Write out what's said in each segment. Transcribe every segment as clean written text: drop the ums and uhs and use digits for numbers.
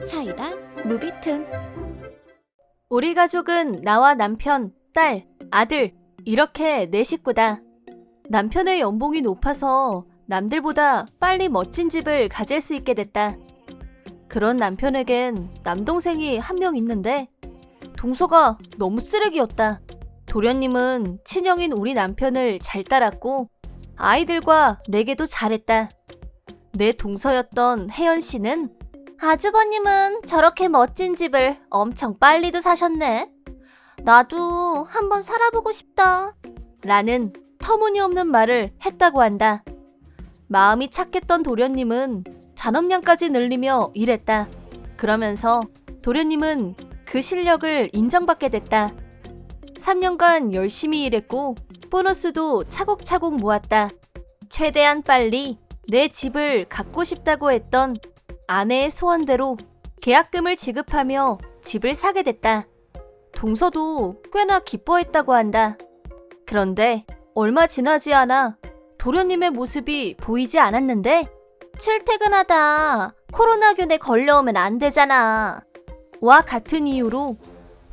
사이다 무비튼. 우리 가족은 나와 남편, 딸, 아들 이렇게 4식구다. 남편의 연봉이 높아서 남들보다 빨리 멋진 집을 가질 수 있게 됐다. 그런 남편에겐 남동생이 한 명 있는데 동서가 너무 쓰레기였다. 도련님은 친형인 우리 남편을 잘 따랐고 아이들과 내게도 잘했다. 내 동서였던 혜연 씨는 아주버님은 저렇게 멋진 집을 엄청 빨리도 사셨네. 나도 한번 살아보고 싶다. 라는 터무니없는 말을 했다고 한다. 마음이 착했던 도련님은 잔업량까지 늘리며 일했다. 그러면서 도련님은 그 실력을 인정받게 됐다. 3년간 열심히 일했고 보너스도 차곡차곡 모았다. 최대한 빨리 내 집을 갖고 싶다고 했던 아내의 소원대로 계약금을 지급하며 집을 사게 됐다. 동서도 꽤나 기뻐했다고 한다. 그런데 얼마 지나지 않아 도련님의 모습이 보이지 않았는데 출퇴근하다 코로나균에 걸려오면 안 되잖아. 와 같은 이유로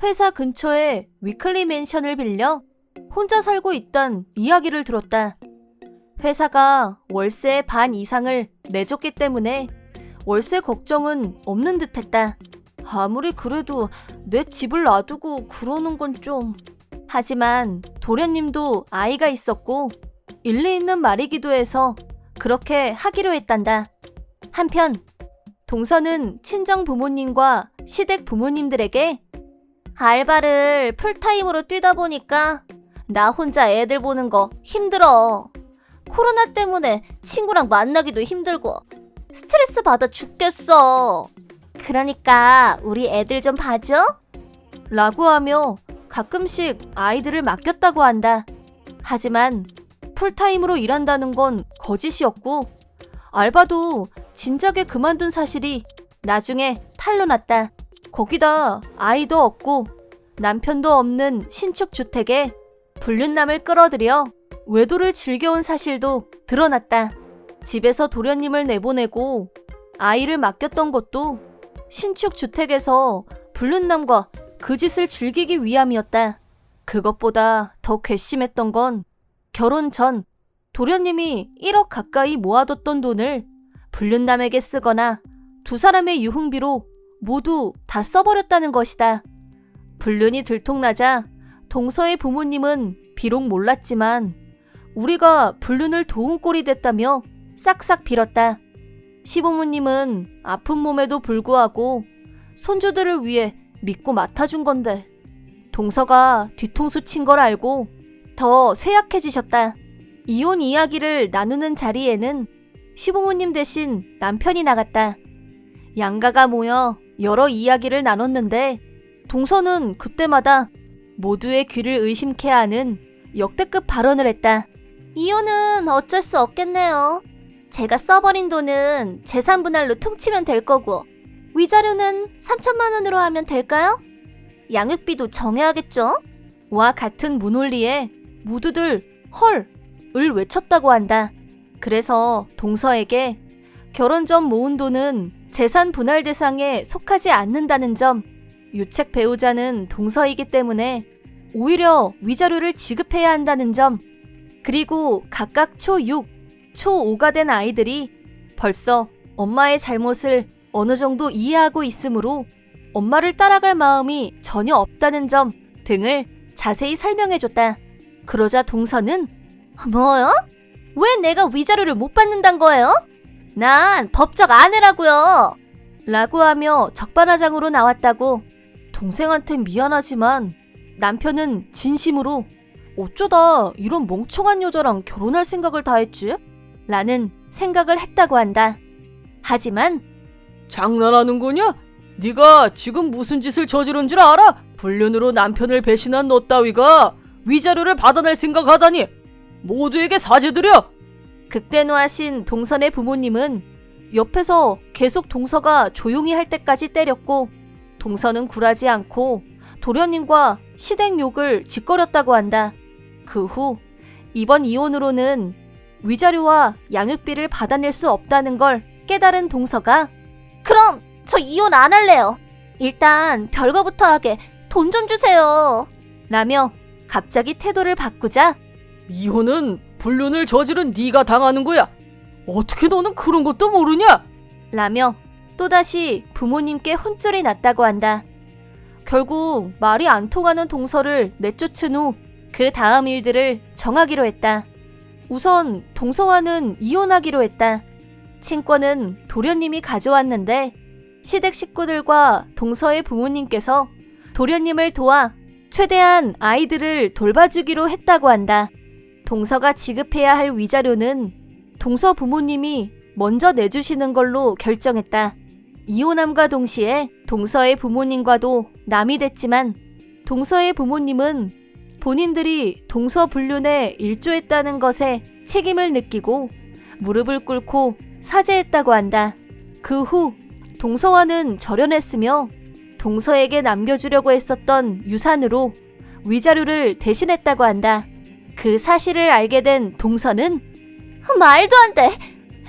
회사 근처에 위클리 맨션을 빌려 혼자 살고 있단 이야기를 들었다. 회사가 월세의 반 이상을 내줬기 때문에 월세 걱정은 없는 듯했다. 아무리 그래도 내 집을 놔두고 그러는 건 좀... 하지만 도련님도 아이가 있었고 일리 있는 말이기도 해서 그렇게 하기로 했단다. 한편 동서는 친정 부모님과 시댁 부모님들에게 알바를 풀타임으로 뛰다 보니까 나 혼자 애들 보는 거 힘들어. 코로나 때문에 친구랑 만나기도 힘들고 스트레스 받아 죽겠어. 그러니까 우리 애들 좀 봐줘? 라고 하며 가끔씩 아이들을 맡겼다고 한다. 하지만 풀타임으로 일한다는 건 거짓이었고 알바도 진작에 그만둔 사실이 나중에 탄로 났다. 거기다 아이도 없고 남편도 없는 신축 주택에 불륜남을 끌어들여 외도를 즐겨온 사실도 드러났다. 집에서 도련님을 내보내고 아이를 맡겼던 것도 신축 주택에서 불륜남과 그 짓을 즐기기 위함이었다. 그것보다 더 괘씸했던 건 결혼 전 도련님이 1억 가까이 모아뒀던 돈을 불륜남에게 쓰거나 두 사람의 유흥비로 모두 다 써버렸다는 것이다. 불륜이 들통나자 동서의 부모님은 비록 몰랐지만 우리가 불륜을 도운 꼴이 됐다며 싹싹 빌었다. 시부모님은 아픈 몸에도 불구하고 손주들을 위해 믿고 맡아준 건데 동서가 뒤통수 친 걸 알고 더 쇠약해지셨다. 이혼 이야기를 나누는 자리에는 시부모님 대신 남편이 나갔다. 양가가 모여 여러 이야기를 나눴는데 동서는 그때마다 모두의 귀를 의심케 하는 역대급 발언을 했다. 이혼은 어쩔 수 없겠네요. 제가 써버린 돈은 재산 분할로 퉁치면 될 거고 위자료는 3천만 원으로 하면 될까요? 양육비도 정해야겠죠? 와 같은 문논리에 모두들 헐을 외쳤다고 한다. 그래서 동서에게 결혼 전 모은 돈은 재산 분할 대상에 속하지 않는다는 점, 유책 배우자는 동서이기 때문에 오히려 위자료를 지급해야 한다는 점, 그리고 각각 초6, 초5가 된 아이들이 벌써 엄마의 잘못을 어느 정도 이해하고 있으므로 엄마를 따라갈 마음이 전혀 없다는 점 등을 자세히 설명해줬다. 그러자 동서는 뭐요? 왜 내가 위자료를 못 받는단 거예요? 난 법적 아내라고요. 라고 하며 적반하장으로 나왔다고. 동생한텐 미안하지만 남편은 진심으로 어쩌다 이런 멍청한 여자랑 결혼할 생각을 다 했지? 라는 생각을 했다고 한다. 하지만 장난하는 거냐? 네가 지금 무슨 짓을 저지른 줄 알아? 불륜으로 남편을 배신한 너 따위가 위자료를 받아낼 생각하다니 모두에게 사죄드려! 극대노하신 동선의 부모님은 옆에서 계속 동서가 조용히 할 때까지 때렸고 동서는 굴하지 않고 도련님과 시댁 욕을 짓거렸다고 한다. 그 후 이번 이혼으로는 위자료와 양육비를 받아낼 수 없다는 걸 깨달은 동서가 그럼 저 이혼 안 할래요. 일단 별거부터 하게 돈 좀 주세요. 라며 갑자기 태도를 바꾸자 이혼은 불륜을 저지른 네가 당하는 거야. 어떻게 너는 그런 것도 모르냐? 라며 또다시 부모님께 혼쭐이 났다고 한다. 결국 말이 안 통하는 동서를 내쫓은 후 그 다음 일들을 정하기로 했다. 우선 동서와는 이혼하기로 했다. 친권은 도련님이 가져왔는데 시댁 식구들과 동서의 부모님께서 도련님을 도와 최대한 아이들을 돌봐주기로 했다고 한다. 동서가 지급해야 할 위자료는 동서 부모님이 먼저 내주시는 걸로 결정했다. 이혼함과 동시에 동서의 부모님과도 남이 됐지만 동서의 부모님은 본인들이 동서 불륜에 일조했다는 것에 책임을 느끼고 무릎을 꿇고 사죄했다고 한다. 그 후 동서와는 절연했으며 동서에게 남겨주려고 했었던 유산으로 위자료를 대신했다고 한다. 그 사실을 알게 된 동서는 말도 안 돼.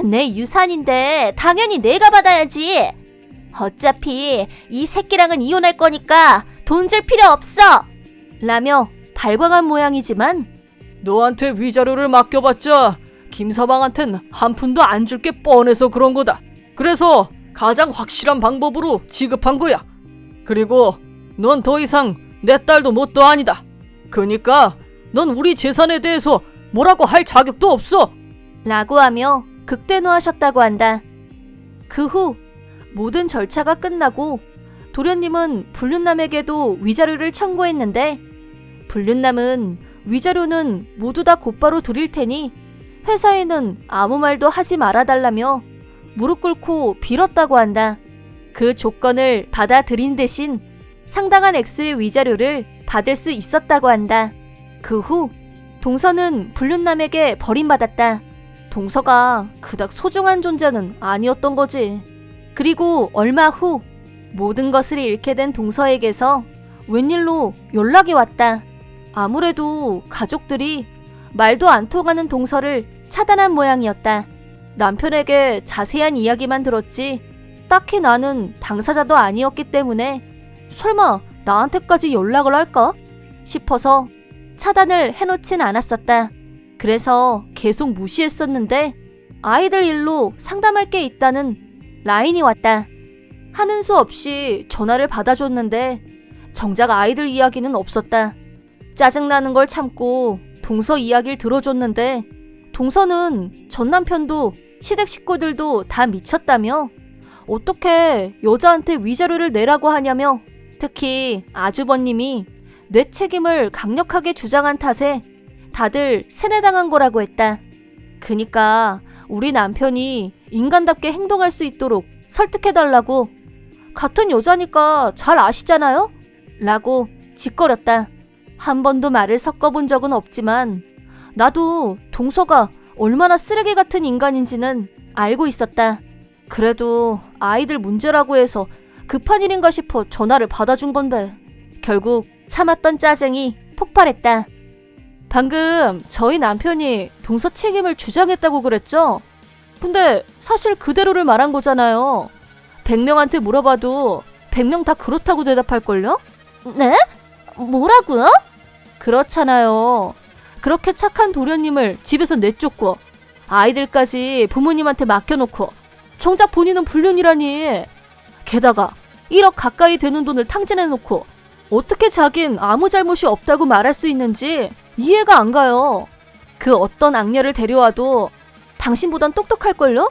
내 유산인데 당연히 내가 받아야지. 어차피 이 새끼랑은 이혼할 거니까 돈 줄 필요 없어. 라며 발광한 모양이지만 너한테 위자료를 맡겨봤자 김서방한텐 한 푼도 안 줄 게 뻔해서 그런 거다. 그래서 가장 확실한 방법으로 지급한 거야. 그리고 넌 더 이상 내 딸도 뭣도 아니다. 그니까 넌 우리 재산에 대해서 뭐라고 할 자격도 없어. 라고 하며 극대노하셨다고 한다. 그 후 모든 절차가 끝나고 도련님은 불륜남에게도 위자료를 청구했는데 불륜남은 위자료는 모두 다 곧바로 드릴 테니 회사에는 아무 말도 하지 말아달라며 무릎 꿇고 빌었다고 한다. 그 조건을 받아들인 대신 상당한 액수의 위자료를 받을 수 있었다고 한다. 그 후 동서는 불륜남에게 버림받았다. 동서가 그닥 소중한 존재는 아니었던 거지. 그리고 얼마 후 모든 것을 잃게 된 동서에게서 웬일로 연락이 왔다. 아무래도 가족들이 말도 안 통하는 동서를 차단한 모양이었다. 남편에게 자세한 이야기만 들었지 딱히 나는 당사자도 아니었기 때문에 설마 나한테까지 연락을 할까 싶어서 차단을 해놓진 않았었다. 그래서 계속 무시했었는데 아이들 일로 상담할 게 있다는 라인이 왔다. 하는 수 없이 전화를 받아줬는데 정작 아이들 이야기는 없었다. 짜증나는 걸 참고 동서 이야기를 들어줬는데 동서는 전 남편도 시댁 식구들도 다 미쳤다며 어떻게 여자한테 위자료를 내라고 하냐며 특히 아주버님이 내 책임을 강력하게 주장한 탓에 다들 세뇌당한 거라고 했다. 그니까 우리 남편이 인간답게 행동할 수 있도록 설득해달라고 같은 여자니까 잘 아시잖아요? 라고 짓거렸다. 한 번도 말을 섞어본 적은 없지만 나도 동서가 얼마나 쓰레기 같은 인간인지는 알고 있었다. 그래도 아이들 문제라고 해서 급한 일인가 싶어 전화를 받아준 건데 결국 참았던 짜증이 폭발했다. 방금 저희 남편이 동서 책임을 주장했다고 그랬죠? 근데 사실 그대로를 말한 거잖아요. 100명한테 물어봐도 100명 다 그렇다고 대답할걸요? 네? 뭐라고요? 그렇잖아요. 그렇게 착한 도련님을 집에서 내쫓고 아이들까지 부모님한테 맡겨놓고 정작 본인은 불륜이라니. 게다가 1억 가까이 되는 돈을 탕진해놓고 어떻게 자긴 아무 잘못이 없다고 말할 수 있는지 이해가 안 가요. 그 어떤 악녀를 데려와도 당신보단 똑똑할걸요?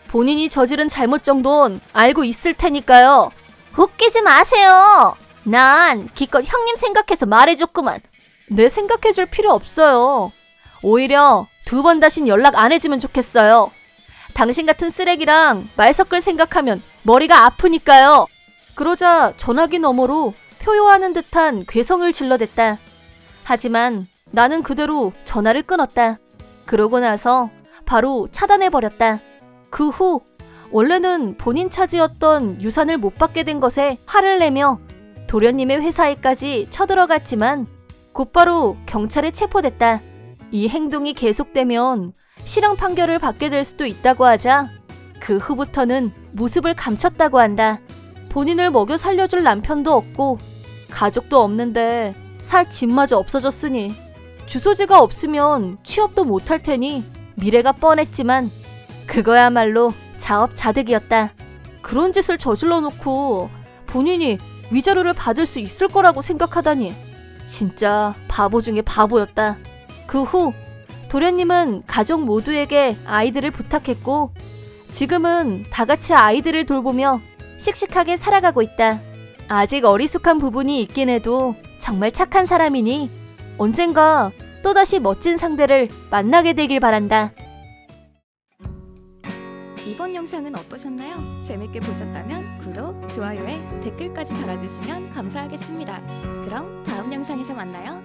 본인이 저지른 잘못 정도는 알고 있을 테니까요. 웃기지 마세요. 난 기껏 형님 생각해서 말해줬구만. 내 생각해줄 필요 없어요. 오히려 2번 다신 연락 안 해주면 좋겠어요. 당신 같은 쓰레기랑 말 섞을 생각하면 머리가 아프니까요. 그러자 전화기 너머로 표효하는 듯한 괴성을 질러댔다. 하지만 나는 그대로 전화를 끊었다. 그러고 나서 바로 차단해버렸다. 그 후 원래는 본인 차지였던 유산을 못 받게 된 것에 화를 내며 도련님의 회사에까지 쳐들어갔지만 곧바로 경찰에 체포됐다. 이 행동이 계속되면 실형 판결을 받게 될 수도 있다고 하자 그 후부터는 모습을 감췄다고 한다. 본인을 먹여 살려줄 남편도 없고 가족도 없는데 살 집마저 없어졌으니 주소지가 없으면 취업도 못할 테니 미래가 뻔했지만 그거야말로 자업자득이었다. 그런 짓을 저질러 놓고 본인이 위자료를 받을 수 있을 거라고 생각하다니 진짜 바보 중에 바보였다. 그 후 도련님은 가족 모두에게 아이들을 부탁했고 지금은 다 같이 아이들을 돌보며 씩씩하게 살아가고 있다. 아직 어리숙한 부분이 있긴 해도 정말 착한 사람이니 언젠가 또다시 멋진 상대를 만나게 되길 바란다. 이번 영상은 어떠셨나요? 재밌게 보셨다면 구독, 좋아요에 댓글까지 달아주시면 감사하겠습니다. 그럼 다음 영상에서 만나요.